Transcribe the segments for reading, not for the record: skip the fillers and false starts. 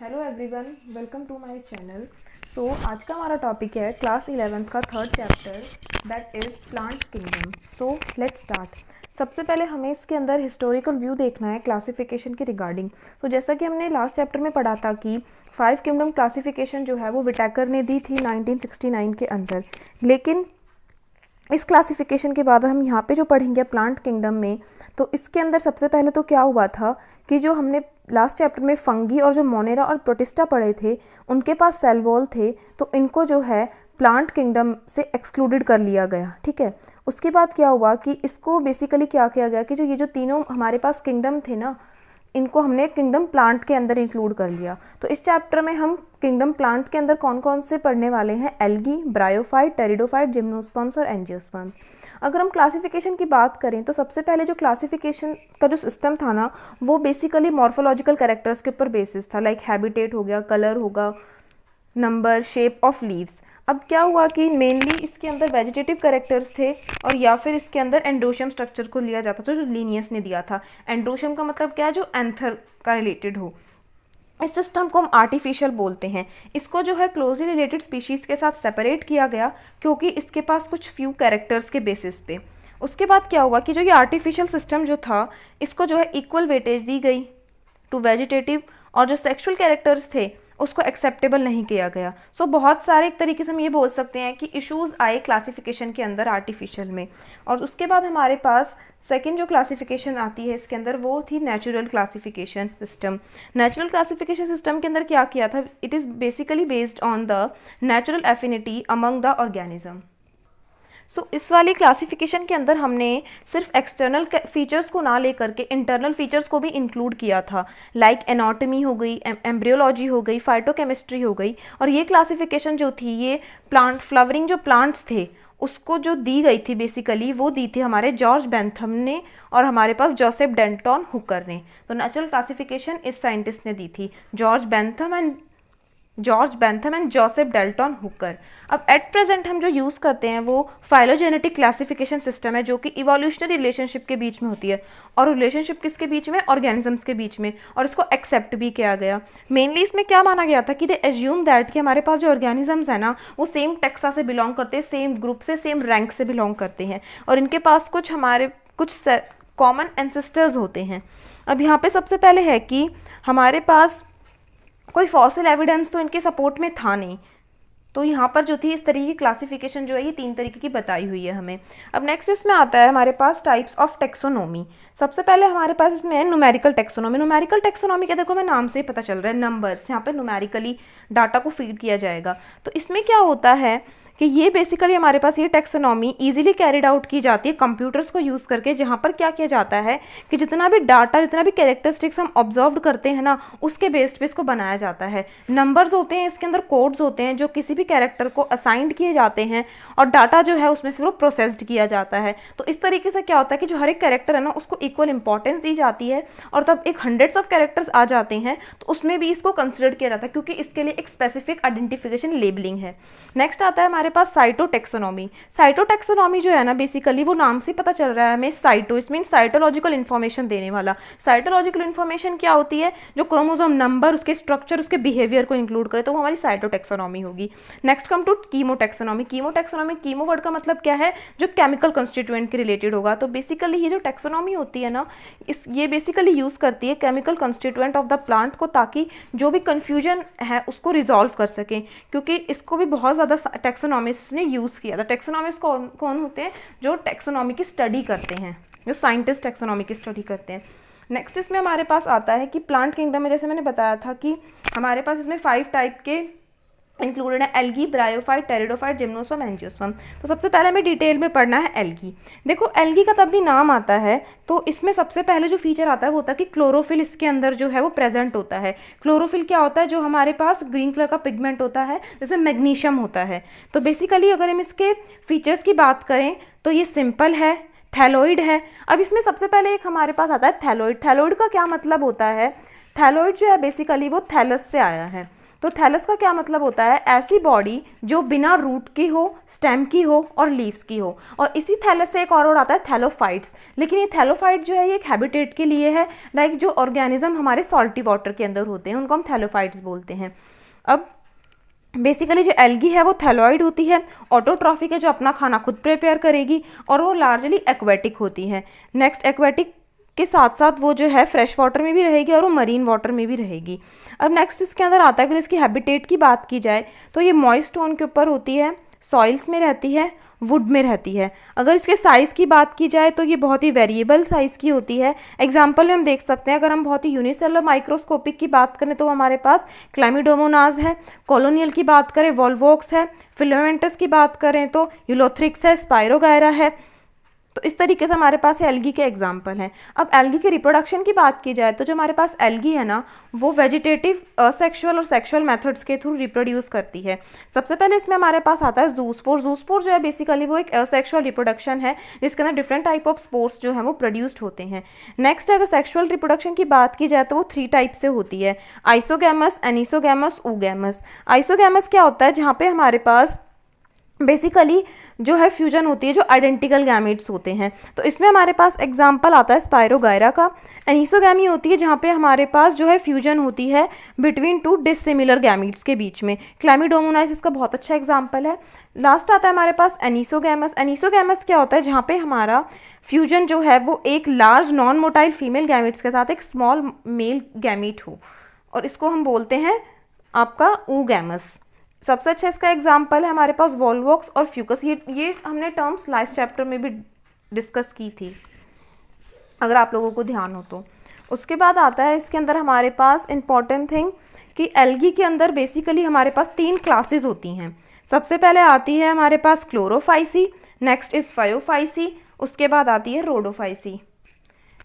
Hello everyone, welcome to my channel. आज का हमारा टॉपिक है क्लास 11th का third chapter that is plant kingdom. Let's start. सबसे पहले हमें इसके अंदर हिस्टोरिकल व्यू देखना है क्लासिफिकेशन के रिगार्डिंग। जैसा कि हमने लास्ट चैप्टर में पढ़ा था कि 5 किंगडम क्लासिफिकेशन जो है वो विटाकर ने दी थी 1969 के अंदर, लेकिन इस क्लासिफिकेशन के बाद हम यहाँ पे जो पढ़ेंगे प्लांट किंगडम में, तो इसके अंदर सबसे पहले तो क्या हुआ था कि जो हमने लास्ट चैप्टर में फंगी और जो मोनेरा और प्रोटिस्टा पढ़े थे उनके पास सेल वॉल थे, तो इनको जो है प्लांट किंगडम से एक्सक्लूडेड कर लिया गया। ठीक है, उसके बाद क्या हुआ कि इसको बेसिकली क्या किया गया कि ये जो तीनों हमारे पास किंगडम थे ना, इनको हमने किंगडम प्लांट के अंदर इंक्लूड कर लिया। तो इस चैप्टर में हम किंगडम प्लांट के अंदर कौन कौन से पढ़ने वाले हैं, एल्गी, ब्रायोफाइट, टेरिडोफाइट, जिम्नोस्पर्म्स और एंजियोस्पर्म्स। अगर हम क्लासिफिकेशन की बात करें तो सबसे पहले जो क्लासिफिकेशन का जो सिस्टम था ना, वो बेसिकली मॉर्फोलॉजिकल कैरेक्टर्स के ऊपर बेसिस था, लाइक हैबिटेट हो गया, कलर होगा, नंबर, शेप ऑफ लीव्स। अब क्या हुआ कि मेनली इसके अंदर वेजिटेटिव कैरेक्टर्स थे और या फिर इसके अंदर एंडोशियम स्ट्रक्चर को लिया जाता था जो लिनियस ने दिया था। एंडोशियम का मतलब क्या है, जो एंथर का रिलेटेड हो। इस सिस्टम को हम आर्टिफिशियल बोलते हैं। इसको जो है क्लोजली रिलेटेड स्पीशीज़ के साथ सेपरेट किया गया क्योंकि इसके पास कुछ फ्यू कैरेक्टर्स के बेसिस पे। उसके बाद क्या हुआ कि जो ये आर्टिफिशियल सिस्टम जो था, इसको जो है इक्वल वेटेज दी गई टू वेजिटेटिव, और जो सेक्सुअल कैरेक्टर्स थे उसको एक्सेप्टेबल नहीं किया गया। बहुत सारे एक तरीके से हम ये बोल सकते हैं कि इश्यूज आए क्लासिफिकेशन के अंदर आर्टिफिशियल में। और उसके बाद हमारे पास सेकेंड जो क्लासिफिकेशन आती है इसके अंदर, वो थी natural classification system. Natural classification system के अंदर क्या किया था, it is basically based on the natural affinity among the organism. इस वाली क्लासिफिकेशन के अंदर हमने सिर्फ एक्सटर्नल फीचर्स को ना लेकर के इंटरनल फीचर्स को भी इंक्लूड किया था, लाइक एनाटॉमी हो गई, एम्ब्रियोलॉजी हो गई, फाइटोकेमिस्ट्री हो गई। और ये क्लासिफिकेशन जो थी, ये प्लांट फ्लावरिंग जो प्लांट्स थे उसको जो दी गई थी बेसिकली, वो दी थी हमारे जॉर्ज बेंथम ने और हमारे पास जोसेफ डेल्टन हुकर ने। तो नेचुरल क्लासिफिकेशन इस साइंटिस्ट ने दी थी, George Bentham and Joseph Dalton Hooker. अब एट प्रेजेंट हम जो यूज़ करते हैं वो फाइलोजेनेटिक क्लासिफिकेशन सिस्टम है, जो कि इवोल्यूशनरी रिलेशनशिप के बीच में होती है। और रिलेशनशिप किसके बीच में, ऑर्गेनिजम्स के बीच में। और इसको एक्सेप्ट भी किया गया। मेनली इसमें क्या माना गया था कि दे एज्यूम दैट कि हमारे पास जो ऑर्गेनिजम्स है ना, वो सेम टेक्सा से बिलोंग करते हैं, सेम ग्रुप से, सेम रैंक से बिलोंग करते हैं, और इनके पास कुछ कॉमन एंसेस्टर्स होते हैं। अब यहाँ पे सबसे पहले है कि हमारे पास कोई फॉसिल एविडेंस तो इनके सपोर्ट में था नहीं। तो यहाँ पर जो थी इस तरीके की क्लासिफिकेशन जो है ये 3 तरीके की बताई हुई है हमें। अब नेक्स्ट इसमें आता है हमारे पास टाइप्स ऑफ टेक्सोनोमी। सबसे पहले हमारे पास इसमें है न्यूमेरिकल टेक्सोनोमी। न्यूमेरिकल टेक्सोनोमी क्या, देखो हमें नाम से ही पता चल रहा है, नंबर्स, यहाँ पर न्यूमेरिकली डाटा को फीड किया जाएगा। तो इसमें क्या होता है कि ये बेसिकली हमारे पास ये टेक्सोनॉमी इजीली कैरिड आउट की जाती है कंप्यूटर्स को यूज़ करके, जहाँ पर क्या किया जाता है कि जितना भी डाटा, जितना भी कैरेक्टरिस्टिक्स हम ऑब्जर्व करते हैं ना, उसके बेस्ड पे इसको बनाया जाता है। नंबर्स होते हैं इसके अंदर, कोड्स होते हैं जो किसी भी कैरेक्टर को असाइंड किए जाते हैं, और डाटा जो है उसमें फिर वो प्रोसेस्ड किया जाता है। तो इस तरीके से क्या होता है कि जो हर एक कैरेक्टर है ना, उसको इक्वल इंपॉर्टेंस दी जाती है। और तब एक हंड्रेड्स ऑफ कैरेक्टर्स आ जाते हैं तो उसमें भी इसको कंसिडर किया जाता है, क्योंकि इसके लिए एक स्पेसिफिक आइडेंटिफिकेशन लेबलिंग है। नेक्स्ट आता है हमारे पास साइटोटेक्सोनॉमी। साइटोटेक्सोनॉमी जो है ना, बेसिकली वो नाम से पता चल रहा है हमें, साइटो इस मीन साइटोलॉजिकल इन्फॉर्मेशन देने वाला। साइटोलॉजिकल इन्फॉर्मेशन क्या होती है, जो क्रोमोसोम नंबर, उसके स्ट्रक्चर, उसके बिहेवियर को इंक्लूड करे, तो वो हमारी साइटोटेक्सोनॉमी होगी। Next come to chemotaxonomy. Chemotaxonomy, chemo word का मतलब क्या है, जो केमिकल कंस्टिट्यूएंट के रिलेटेड होगा। तो बेसिकली ये जो टेक्सोनॉमी होती है ना, ये बेसिकली यूज करती है chemical constituent of the plant को, ताकि जो भी कंफ्यूजन है उसको रिजॉल्व कर सकें, क्योंकि इसको भी बहुत ज़्यादा टेक्सोनॉमिस्ट ने यूज़ किया था। टेक्सोनॉमिस्ट कौन होते हैं, जो टेक्सोनॉमी की स्टडी करते हैं, जो साइंटिस्ट टेक्सोनॉमी की स्टडी करते हैं। नेक्स्ट इसमें हमारे पास आता है कि प्लांट किंगडम में, जैसे मैंने बताया था कि हमारे पास इसमें 5 टाइप के इंक्लूडेड है, algae, bryophyte, pteridophyte, gymnosperm, angiosperm. तो सबसे पहले हमें डिटेल में पढ़ना है एल्गी। देखो एल्गी का तब भी नाम आता है तो इसमें सबसे पहले जो फीचर आता है वो होता है कि क्लोरोफिल इसके अंदर जो है वो प्रेजेंट होता है। क्लोरोफिल क्या होता है, जो हमारे पास ग्रीन कलर का पिगमेंट होता है, जिसमें मैग्नीशियम होता है। तो बेसिकली अगर हम इसके फीचर्स की बात करें तो ये सिंपल है, थैलोइड है। अब इसमें सबसे पहले एक हमारे पास आता है थैलोइड। थैलोइड का क्या मतलब होता है, थैलोइड जो है बेसिकली वो थैलस से आया है। तो थैलस का क्या मतलब होता है, ऐसी बॉडी जो बिना रूट की हो, स्टेम की हो और लीव्स की हो। और इसी थैलस से एक और वर्ड आता है थैलोफाइट्स, लेकिन ये थैलोफाइट जो है ये एक हैबिटेट के लिए है, लाइक जो ऑर्गेनिज्म हमारे सॉल्टी वाटर के अंदर होते हैं उनको हम थैलोफाइट्स बोलते हैं। अब बेसिकली जो एल्गी है वो थैलॉइड होती है, ऑटोट्रॉफिक है जो अपना खाना खुद प्रिपेयर करेगी, और वो लार्जली एक्वेटिक होती है। नेक्स्ट, एक्वेटिक के साथ साथ वो जो है फ्रेश वाटर में भी रहेगी और वो मरीन वाटर में भी रहेगी। अब नेक्स्ट इसके अंदर आता है, अगर इसकी हैबिटेट की बात की जाए तो ये मॉइस्ट स्टोन के ऊपर होती है, सॉइल्स में रहती है, वुड में रहती है। अगर इसके साइज़ की बात की जाए तो ये बहुत ही वेरिएबल साइज़ की होती है। एग्जाम्पल में हम देख सकते हैं, अगर हम बहुत ही यूनिसेलुलर माइक्रोस्कोपिक की बात करें तो हमारे पास क्लैमिडोमोनाज है, कॉलोनियल की बात करें वॉल्वोक्स है, फिलामेंटस की बात करें तो यूलोथ्रिक्स है, स्पायरोगायरा है। तो इस तरीके से हमारे पास एल्गी के एग्जाम्पल हैं। अब एल्गी के रिप्रोडक्शन की बात की जाए तो जो हमारे पास एल्गी है ना, वो वेजिटेटिव, असेक्सुअल और सेक्सुअल मेथड्स के थ्रू रिप्रोड्यूस करती है। सबसे पहले इसमें हमारे पास आता है जूस्पोर। जूस्पोर जो है बेसिकली वो एक असेक्सुअल रिप्रोडक्शन है जिसके अंदर डिफरेंट टाइप ऑफ स्पोर्स जो है वो प्रोड्यूस्ड होते हैं। नेक्स्ट, अगर सेक्सुअल रिप्रोडक्शन की बात की जाए तो वो 3 टाइप से होती है, आइसोगैमस, एनिसोगैमस, oogamous। आइसोगैमस क्या होता है, जहाँ पे हमारे पास बेसिकली जो है फ्यूजन होती है, जो आइडेंटिकल गैमेट्स होते हैं। तो इसमें हमारे पास एग्जाम्पल आता है स्पायरोगायरा का। एनिसोगैमी होती है जहाँ पे हमारे पास जो है फ्यूजन होती है बिटवीन 2 डिसिमिलर गैमेट्स के बीच में। क्लैमिडोमोनास इसका बहुत अच्छा एग्जाम्पल है। लास्ट आता है हमारे पास एनिसोगैमस। एनिसोगैमस क्या होता है, जहाँ पे हमारा फ्यूजन जो है वो एक large non motile female gametes के साथ एक स्मॉल मेल गैमेट हो, और इसको हम बोलते हैं आपका oogamous। सबसे अच्छा इसका एग्जाम्पल है हमारे पास वॉल्वोक्स और फ्यूकस। ये हमने टर्म्स लास्ट चैप्टर में भी डिस्कस की थी, अगर आप लोगों को ध्यान हो तो। उसके बाद आता है इसके अंदर हमारे पास इंपॉर्टेंट थिंग कि एल्गी के अंदर बेसिकली हमारे पास 3 क्लासेस होती हैं। सबसे पहले आती है हमारे पास क्लोरोफाइसी, नेक्स्ट इज फायोफाइसी, उसके बाद आती है रोडोफाइसी।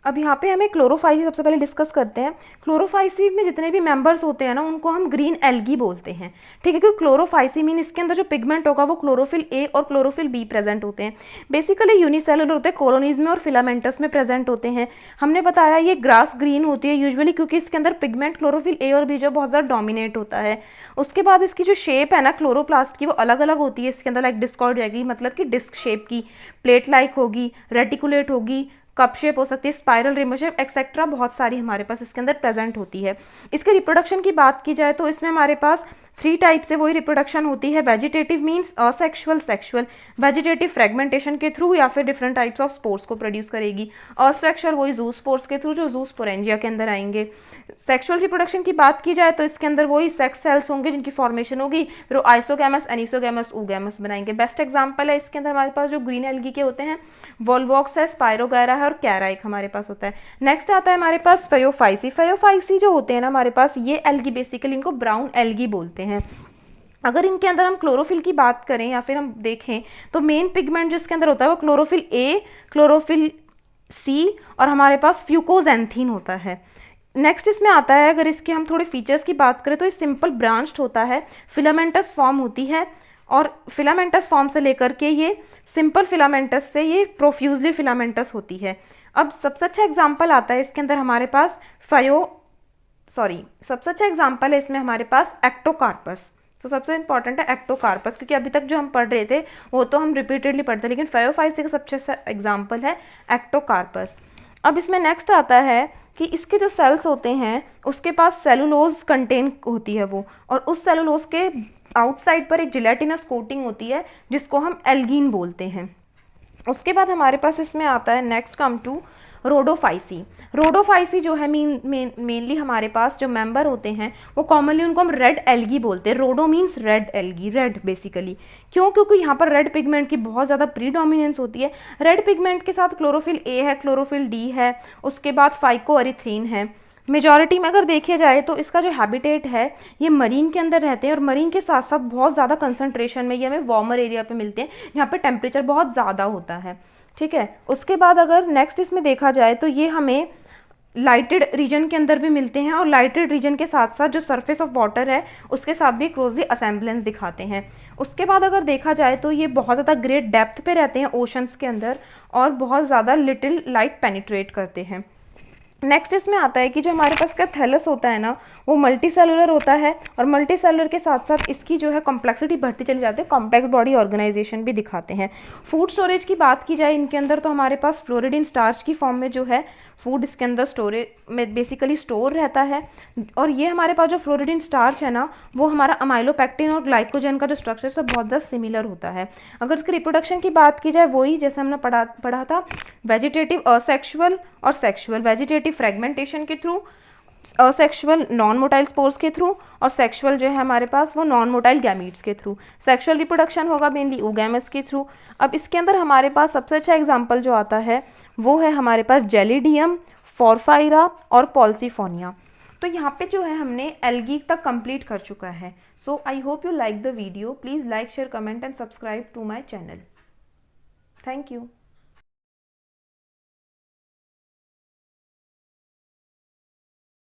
अब यहाँ पे हमें क्लोरोफाइसी सबसे पहले डिस्कस करते हैं। क्लोरोफाइसी में जितने भी मेंबर्स होते हैं ना उनको हम ग्रीन एल्गी बोलते हैं, ठीक है, क्योंकि क्लोरोफाइसी मीन इसके अंदर जो पिगमेंट होगा वो क्लोरोफिल ए और क्लोरोफिल बी प्रेजेंट होते हैं। बेसिकली यूनिसेलुलर होते हैं, कॉलोनीज में और फिलामेंटस में प्रेजेंट होते हैं। हमने बताया ये ग्रास ग्रीन होती है यूजुअली क्योंकि इसके अंदर पिगमेंट क्लोरोफिल ए और बी जो बहुत ज़्यादा डोमिनेट होता है। उसके बाद इसकी जो शेप है ना क्लोरोप्लास्ट की वो अलग अलग होती है। इसके अंदर लाइक डिस्कॉइड रहेगी, मतलब कि डिस्क शेप की, प्लेट लाइक होगी, रेटिकुलेट होगी, कप शेप हो सकती है, स्पाइरल रिम शेप एक्सेट्रा, बहुत सारी हमारे पास इसके अंदर प्रेजेंट होती है। इसके रिप्रोडक्शन की बात की जाए तो इसमें हमारे पास 3 टाइप से वही रिप्रोडक्शन होती है। Vegetative means asexual, sexual. Vegetative fragmentation के थ्रू या फिर डिफरेंट टाइप्स ऑफ स्पोर्स को प्रोड्यूस करेगी। असेक्सुअल वही जू स्पोर्स के थ्रू जो जू स्पोरेंजिया के अंदर आएंगे। सेक्सुअल रिप्रोडक्शन की बात की जाए तो इसके अंदर वही सेक्स सेल्स होंगे जिनकी फॉर्मेशन होगी, फिर वो आइसोगैमस, एनिसोगैमस, oogamous बनाएंगे। बेस्ट एग्जांपल है इसके अंदर हमारे पास जो ग्रीन एल्गी के होते हैं, वॉल्वोक्स है, स्पायरोगायरा है और कैरा एक हमारे पास होता है। नेक्स्ट आता है हमारे पास फायोफाइसी। फायोफाइसी जो होते हैं ना हमारे पास, ये एल्गी बेसिकली इनको ब्राउन एल्गी बोलते हैं। अगर इनके अंदर हम क्लोरोफिल की बात करें या फिर हम देखें तो मेन पिगमेंट जो इसके अंदर होता है वो क्लोरोफिल ए, क्लोरोफिल सी और हमारे पास फ्यूकोजेंथीन होता है। नेक्स्ट इसमें आता है, अगर इसके हम थोड़े फीचर्स की बात करें तो ये सिंपल ब्रांच्ड होता है, फिलामेंटस फॉर्म होती है, और फिलामेंटस फॉर्म से लेकर के ये सिंपल फिलामेंटस से ये प्रोफ्यूजली फिलामेंटस होती है। अब सबसे अच्छा एग्जाम्पल आता है इसके अंदर हमारे पास सबसे अच्छा एग्जाम्पल है इसमें हमारे पास एक्टोकार्पस। तो सबसे इंपॉर्टेंट है एक्टोकार्पस, क्योंकि अभी तक जो हम पढ़ रहे थे वो तो हम रिपीटेडली पढ़ते हैं, लेकिन फायोफाइसी का सबसे अच्छा एग्जाम्पल है एक्टोकार्पस। अब इसमें नेक्स्ट आता है कि इसके जो सेल्स होते हैं उसके पास सेलुलोज कंटेन होती है वो, और उस सेलुलोज के आउटसाइड पर एक जिलेटिनस कोटिंग होती है जिसको हम एल्गीन बोलते हैं। उसके बाद हमारे पास इसमें आता है next come to Rhodophyceae. Rhodophyceae जो है मेनली हमारे पास जो मेंबर होते हैं वो कॉमनली उनको हम रेड एल्गी बोलते हैं। रोडो means red algae, red basically क्यों, क्योंकि यहाँ पर रेड पिगमेंट की बहुत ज़्यादा प्रीडोमिनेंस होती है। रेड पिगमेंट के साथ क्लोरोफिल ए है, क्लोरोफिल डी है, उसके बाद फाइकोएरिथ्रीन है। मेजॉरिटी में अगर देखे जाए तो इसका जो हैबिटेट है ये मरीन के अंदर रहते हैं, और मरीन के साथ साथ बहुत ज़्यादा कंसंट्रेशन में ये हमें वार्मर एरिया पे मिलते हैं यहाँ पे टेम्परेचर बहुत ज़्यादा होता है, ठीक है। उसके बाद अगर नेक्स्ट इसमें देखा जाए तो ये हमें लाइटेड रीजन के अंदर भी मिलते हैं, और लाइटेड रीजन के साथ साथ जो सरफेस ऑफ वाटर है उसके साथ भी क्लोजली असेंबलेंस दिखाते हैं। उसके बाद अगर देखा जाए तो ये बहुत ज़्यादा ग्रेट डेप्थ पे रहते हैं ओशंस के अंदर, और बहुत ज़्यादा लिटिल लाइट पेनिट्रेट करते हैं। नेक्स्ट इसमें आता है कि जो हमारे पास का थैलस होता है ना, वो मल्टी सेलुलर होता है, और मल्टी सेलुलर के साथ साथ इसकी जो है कॉम्प्लेक्सिटी बढ़ती चली जाती है, कॉम्प्लेक्स बॉडी ऑर्गेनाइजेशन भी दिखाते हैं। फूड स्टोरेज की बात की जाए इनके अंदर, तो हमारे पास फ्लोरिडीन स्टार्च की फॉर्म में जो है फूड इसके अंदर स्टोरेज में बेसिकली स्टोर रहता है। और ये हमारे पास जो फ्लोरिडीन स्टार्च है ना, वो हमारा अमाइलोपेक्टिन और ग्लाइकोजन का जो स्ट्रक्चर सब बहुत ज़्यादा सिमिलर होता है। अगर इसकी रिप्रोडक्शन की बात की जाए, वही जैसे हमने पढ़ा था, वेजिटेटिव असेक्सुअल और सेक्सुअल। वेजिटेटिव फ्रेगमेंटेशन के through, asexual non motile spores के थ्रू, और सेक्सुअल जो है हमारे पास वो नॉन मोटाइल गैमीट्स के थ्रू। सेक्सुअल रिप्रोडक्शन होगा मेनली oogamous के थ्रू। अब इसके अंदर हमारे पास सबसे अच्छा एग्जांपल जो आता है वो है हमारे पास जेलिडियम, फॉरफाइरा और पॉल्सीफोनिया। तो यहाँ पे जो है हमने एल्गी तक कंप्लीट कर चुका है। So I hope you like the video. Please like, share, comment and subscribe to my channel. Thank you.